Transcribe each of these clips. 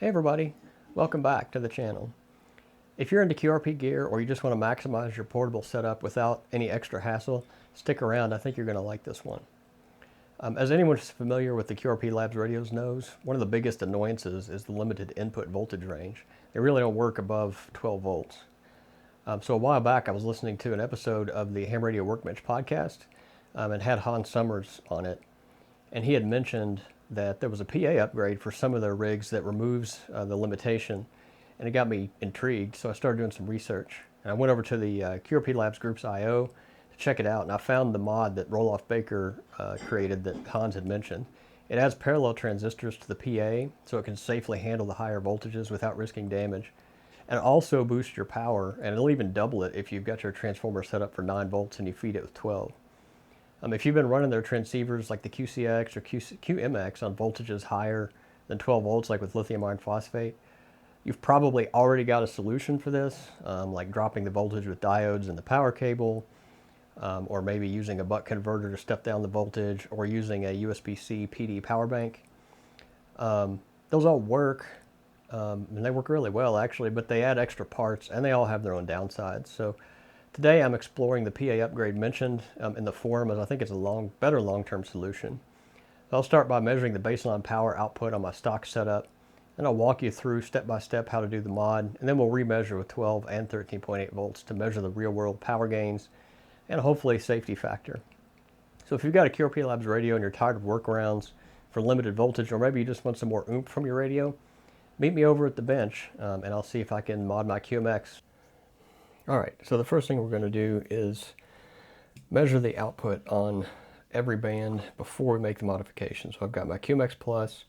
Hey everybody, welcome back to the channel. If you're into QRP gear or you just want to maximize your portable setup without any extra hassle, stick around. I think you're going to like this one. As anyone who's familiar with the QRP-labs radios knows, one of the biggest annoyances is the limited input voltage range. They really don't work above 12 volts. So a while back I was listening to an episode of the Ham Radio Workbench podcast and had Hans Summers on it. And he had mentioned that there was a PA upgrade for some of their rigs that removes the limitation, and it got me intrigued, so I started doing some research. And I went over to the QRP-labs Groups IO to check it out, and I found the mod that Roloff Baker created that Hans had mentioned. It adds parallel transistors to the PA, so it can safely handle the higher voltages without risking damage, and also boosts your power, and it'll even double it if you've got your transformer set up for 9 volts and you feed it with 12. If you've been running their transceivers like the QCX or QMX on voltages higher than 12 volts, like with lithium iron phosphate, you've probably already got a solution for this, like dropping the voltage with diodes in the power cable, or maybe using a buck converter to step down the voltage, or using a USB-C PD power bank. Those all work, and they work really well actually, but they add extra parts and they all have their own downsides. So today I'm exploring the PA upgrade mentioned in the forum, as I think it's a better long-term solution. I'll start by measuring the baseline power output on my stock setup, and I'll walk you through step by step how to do the mod, and then we'll remeasure with 12 and 13.8 volts to measure the real-world power gains and hopefully safety factor. So if you've got a QRP-labs radio and you're tired of workarounds for limited voltage, or maybe you just want some more oomph from your radio, meet me over at the bench, and I'll see if I can mod my QMX. Alright, so the first thing we're going to do is measure the output on every band before we make the modification. So I've got my QMX Plus.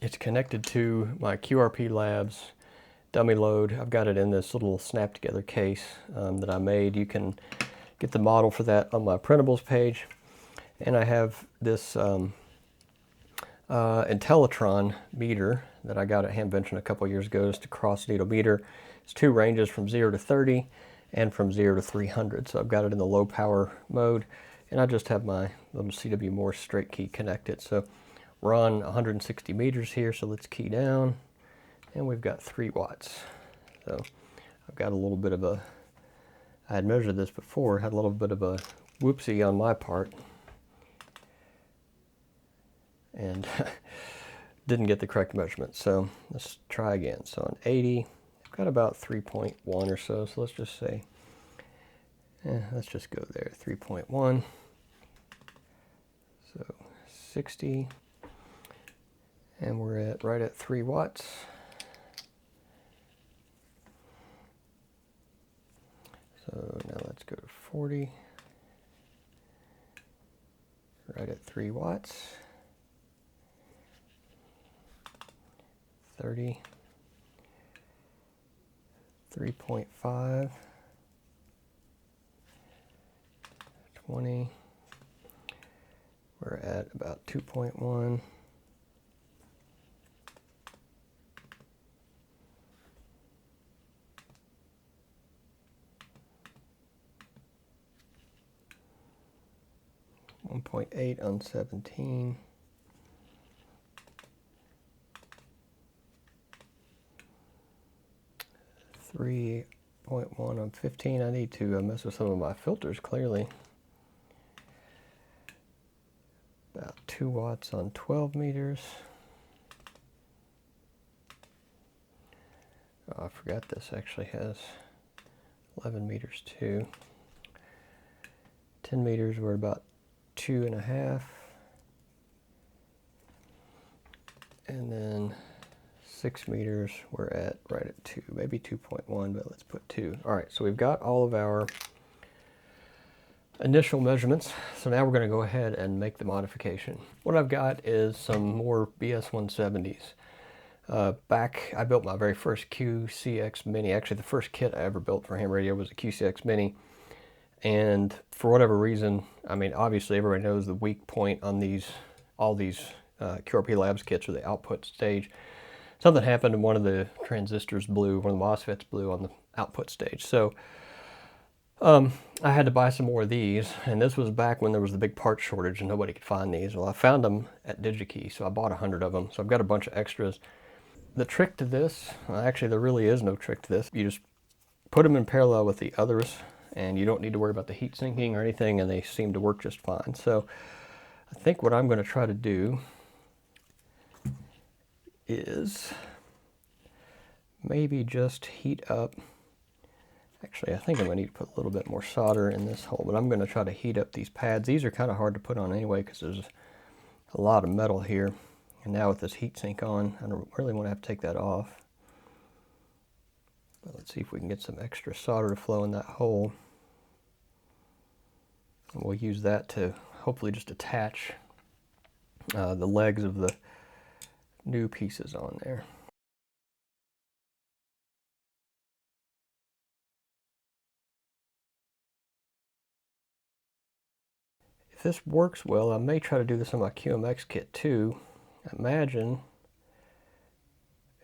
It's connected to my QRP-labs dummy load. I've got it in this little snap together case that I made. You can get the model for that on my printables page. And I have this Intellitron meter that I got at Hamvention a couple years ago. It's a cross needle meter. It's 2 ranges from 0 to 30 and from 0 to 300. So I've got it in the low power mode, and I just have my little CW Morse straight key connected. So we're on 160 meters here, so let's key down, and we've got 3 watts. So I've got a little bit of a, I had measured this before, had a little bit of a whoopsie on my part, and didn't get the correct measurement. So let's try again. So on 80, I've got about 3.1 or so. So let's just say, let's just go there, 3.1. So 60, and we're at right at 3 watts. So now let's go to 40, right at 3 watts. 30, 3.5, 20, we're at about 2.1, .8 on 17, 3.1 on 15. I need to mess with some of my filters, clearly. About 2 watts on 12 meters. Oh, I forgot this actually has 11 meters too. 10 meters, we're about 2.5. And then 6 meters, we're at right at 2, maybe 2.1, but let's put 2. All right, so we've got all of our initial measurements. So now we're going to go ahead and make the modification. What I've got is some more BS 170s. I built my very first QCX Mini. Actually, the first kit I ever built for ham radio was a QCX Mini. And for whatever reason, I mean, obviously everybody knows the weak point on all these QRP-labs kits, or the output stage. Something happened and one of the transistors blew, one of the MOSFETs blew on the output stage. So I had to buy some more of these, and this was back when there was the big part shortage and nobody could find these. Well, I found them at DigiKey, so I bought 100 of them. So I've got a bunch of extras. The trick to this, well, actually there really is no trick to this. You just put them in parallel with the others and you don't need to worry about the heat sinking or anything, and they seem to work just fine. So I think what I'm going to try to do is maybe just heat up. Actually, I think I'm going to need to put a little bit more solder in this hole, but I'm going to try to heat up these pads. These are kind of hard to put on anyway because there's a lot of metal here. And now with this heat sink on, I don't really want to have to take that off. But let's see if we can get some extra solder to flow in that hole. And we'll use that to hopefully just attach the legs of the new pieces on there. If this works well, I may try to do this on my QMX kit too. I imagine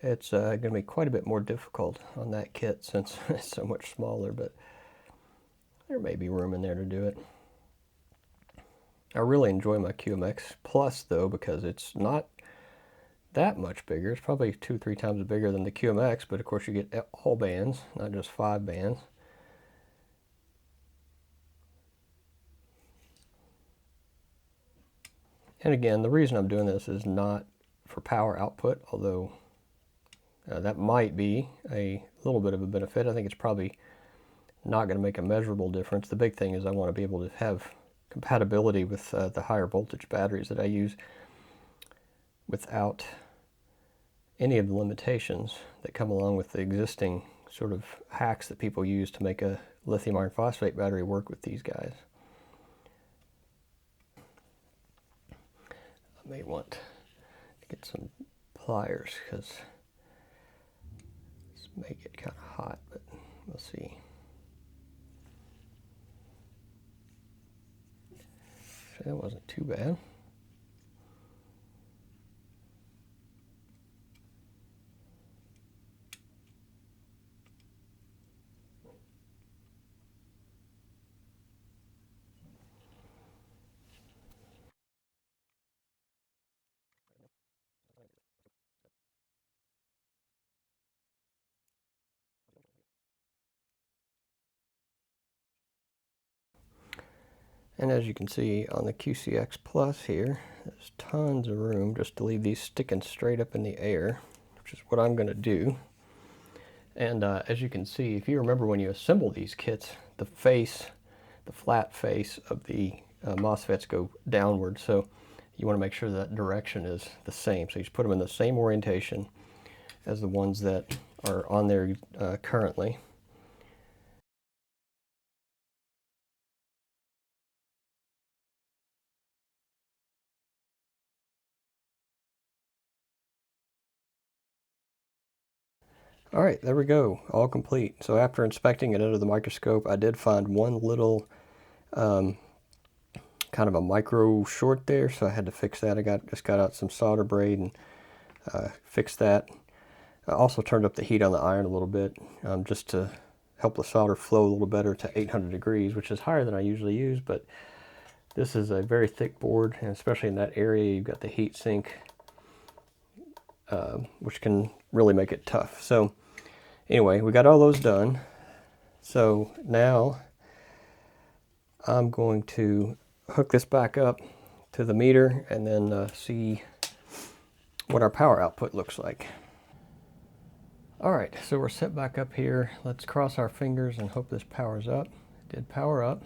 it's going to be quite a bit more difficult on that kit since it's so much smaller, but there may be room in there to do it. I really enjoy my QMX Plus though, because it's not that much bigger. It's probably 2-3 times bigger than the QMX, but of course you get all bands, not just 5 bands. And again, the reason I'm doing this is not for power output, although that might be a little bit of a benefit. I think it's probably not going to make a measurable difference. The big thing is I want to be able to have compatibility with the higher voltage batteries that I use without any of the limitations that come along with the existing sort of hacks that people use to make a lithium iron phosphate battery work with these guys. I may want to get some pliers because this may get kind of hot, but we'll see. Actually, that wasn't too bad. And as you can see on the QCX Plus here, there's tons of room just to leave these sticking straight up in the air, which is what I'm going to do. And as you can see, if you remember when you assemble these kits, the flat face of the MOSFETs go downward, so you want to make sure that direction is the same. So you just put them in the same orientation as the ones that are on there currently. All right, there we go, all complete. So after inspecting it under the microscope, I did find one little kind of a micro short there, so I had to fix that. I just got out some solder braid and fixed that. I also turned up the heat on the iron a little bit just to help the solder flow a little better to 800 degrees, which is higher than I usually use, but this is a very thick board, and especially in that area, you've got the heat sink, which can really make it tough. So anyway, we got all those done. So now I'm going to hook this back up to the meter and then see what our power output looks like. All right, so we're set back up here. Let's cross our fingers and hope this powers up. It did power up.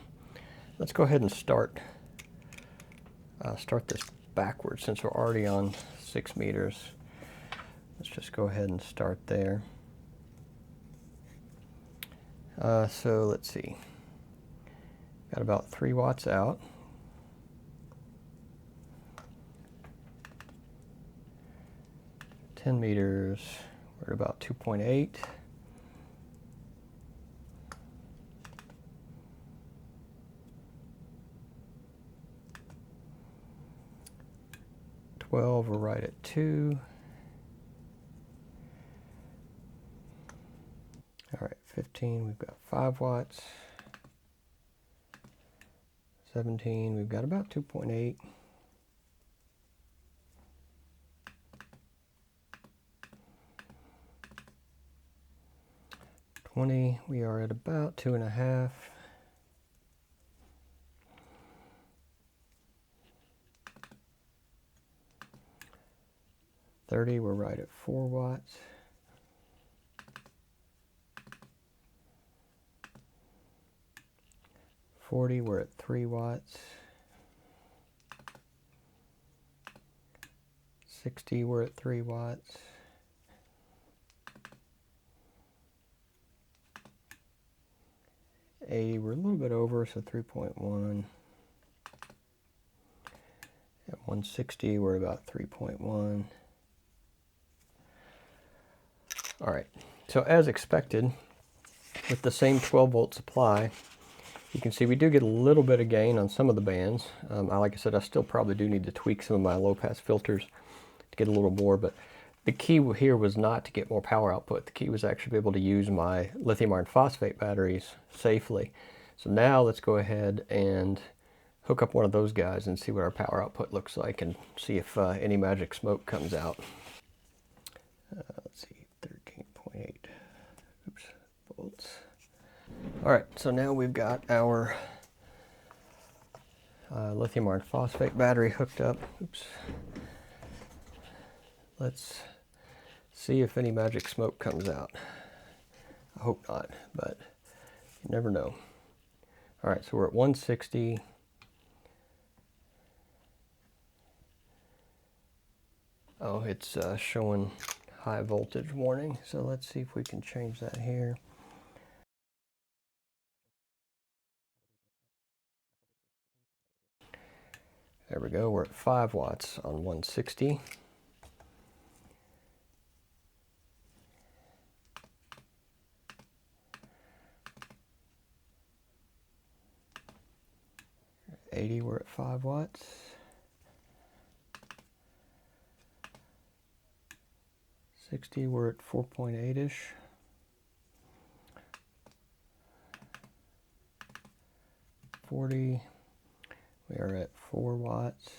Let's go ahead and start this backwards since we're already on 6 meters. Let's just go ahead and start there. So let's see. Got about 3 watts out. $10 meters, we're at about 2.8. We're right at 2. All right, 15, we've got 5 watts. 17, we've got about 2.8. 20, we are at about 2.5. $30, we're right at 4 watts. $40, we're at 3 watts. 60, we're at 3 watts. $80, we're a little bit over, so 3.1. At 160, we're about 3.1. All right, so as expected, with the same 12-volt supply, you can see we do get a little bit of gain on some of the bands. Like I said, I still probably do need to tweak some of my low-pass filters to get a little more, but the key here was not to get more power output. The key was actually to be able to use my lithium iron phosphate batteries safely. So now let's go ahead and hook up one of those guys and see what our power output looks like and see if any magic smoke comes out. Let's see, 13.8 volts. All right, so now we've got our lithium iron phosphate battery hooked up. Oops. Let's see if any magic smoke comes out. I hope not, but you never know. All right, so we're at 160. Oh, it's showing high voltage warning, so let's see if we can change that here. There we go, we're at 5 watts on 160. At 80, we're at 5 watts. 60, we're at 4.8-ish. 40, we are at 4 watts.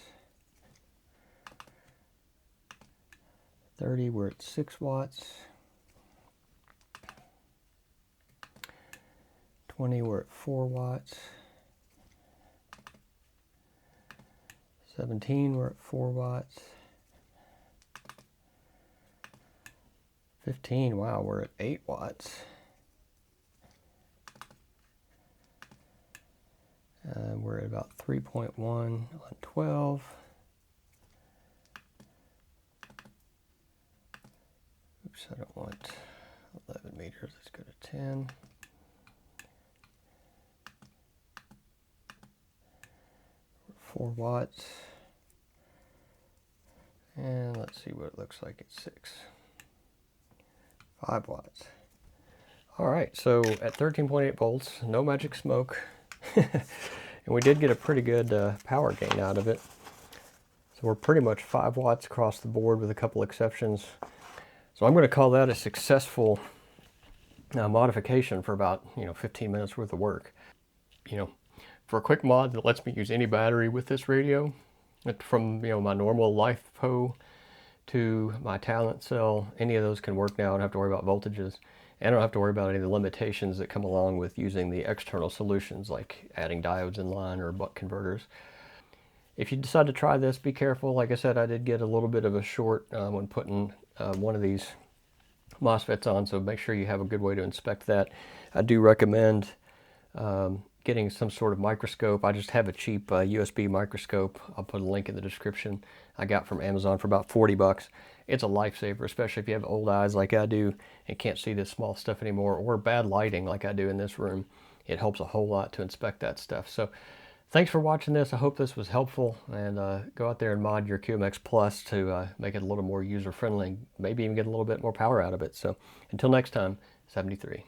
30, we're at 6 watts. 20, we're at 4 watts. 17, we're at 4 watts. 15, wow, we're at 8 watts. We're at about 3.1 on 12. Oops, I don't want 11 meters, let's go to 10. We're 4 watts. And let's see what it looks like at 6. 5 watts. All right, so at 13.8 volts, no magic smoke. And we did get a pretty good power gain out of it. So we're pretty much 5 watts across the board with a couple exceptions. So I'm going to call that a successful modification for about 15 minutes worth of work. For a quick mod that lets me use any battery with this radio, from my normal LiFePO to my Talent cell, any of those can work now. I don't have to worry about voltages. And I don't have to worry about any of the limitations that come along with using the external solutions like adding diodes in line or buck converters. If you decide to try this, be careful. Like I said, I did get a little bit of a short when putting one of these MOSFETs on, so make sure you have a good way to inspect that. I do recommend getting some sort of microscope. I just have a cheap USB microscope. I'll put a link in the description. I got from Amazon for about 40 bucks. It's a lifesaver, especially if you have old eyes like I do and can't see this small stuff anymore, or bad lighting like I do in this room. It helps a whole lot to inspect that stuff. So thanks for watching this. I hope this was helpful, and go out there and mod your QMX Plus to make it a little more user-friendly, maybe even get a little bit more power out of it. So until next time, 73.